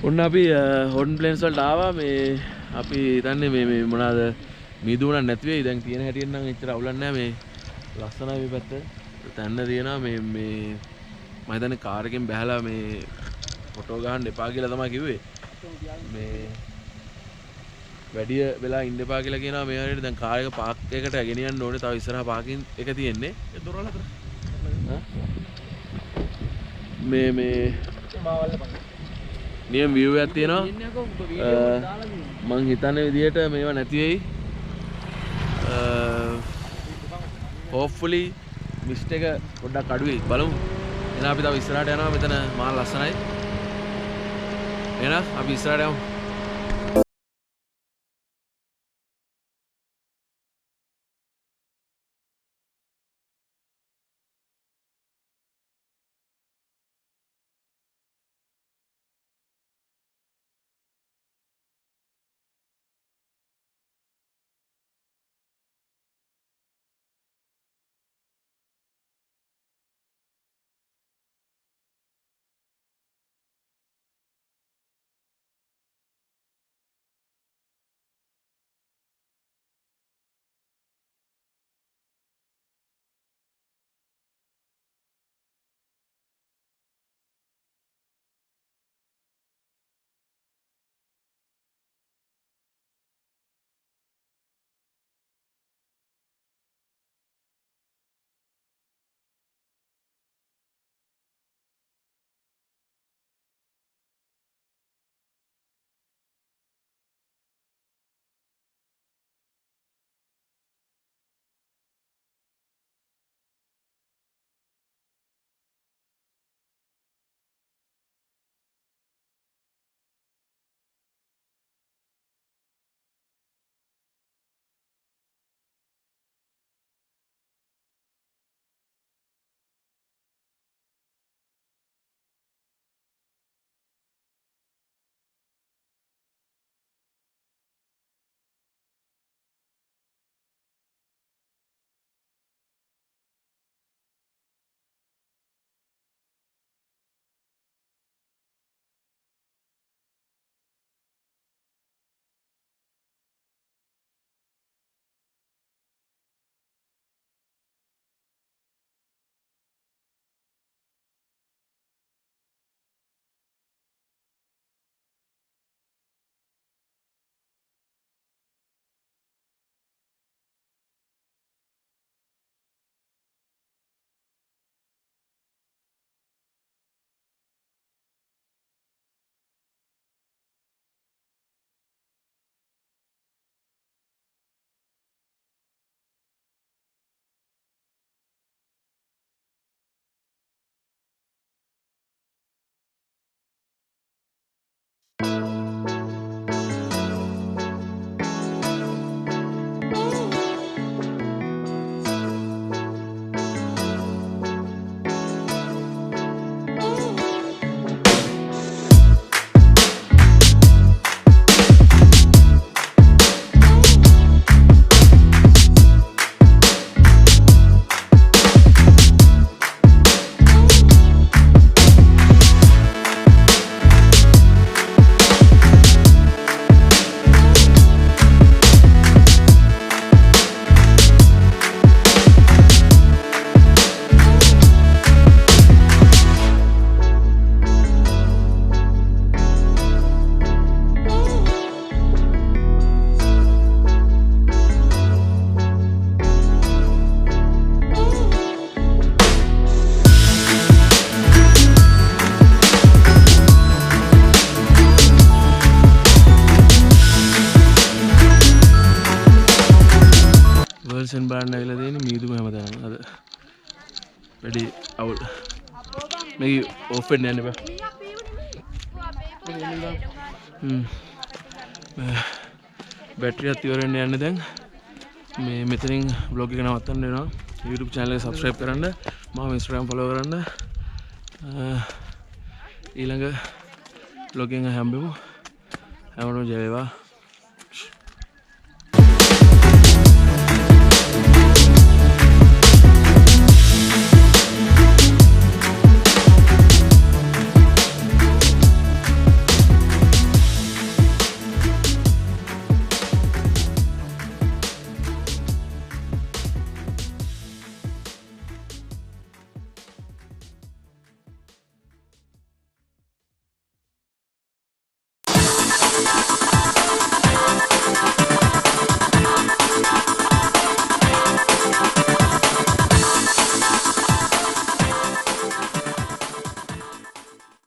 ඔන්න අපි හොටන් ප්ලේන්ස් වලට ආවා මේ අපි හිතන්නේ මේ මොනවාද මීදුණක් නැති වෙයි දැන් තියෙන හැටියෙන් නම් එච්චර අවුලක් නැහැ මේ ලස්සනයි මේ පැත්ත තැන්න තියෙනවා මේ මම හිතන්නේ කාර් එකෙන් බැහැලා මේ ෆොටෝ ගහන්න එපා කියලා තමයි කිව්වේ මේ වැඩි වෙලා ඉන්න එපා කියලා කියනවා මේ හරියට දැන් කාර් එක පාක් එකකට ගෙනියන්න ඕනේ තව ඉස්සරහා පාකින් එක තියෙන්නේ ඒ දොරවල් අතර මේ මාවල්ල බලන්න නියම view එකක් තියෙනවා මං හිතන විදිහට මේවා නැති වෙයි hopefully mist එක පොඩ්ඩක් අඩු වෙයි බලමු එහෙනම් අපි තව ඉස්සරහට යනවා මෙතන මහා ලස්සනයි එහෙනම් අපි ඉස්සරහට යමු වර්ල්සන් බලන්න ඇවිල්ලා තියෙන්නේ මීදුම හැමදාම අද වැඩි අවුල් මේක ඔෆ් වෙන්න යන්න බෑ බැටරියත් ඉවර වෙන්න යන්නේ දැන් මේ මෙතනින් vlog එක නවත්තන්න වෙනවා YouTube channel එක subscribe කරන්න මම Instagram follow කරන්න ඊළඟ vlog එකෙන් හම්බෙමු හැමෝටම ජය වේවා Thank you.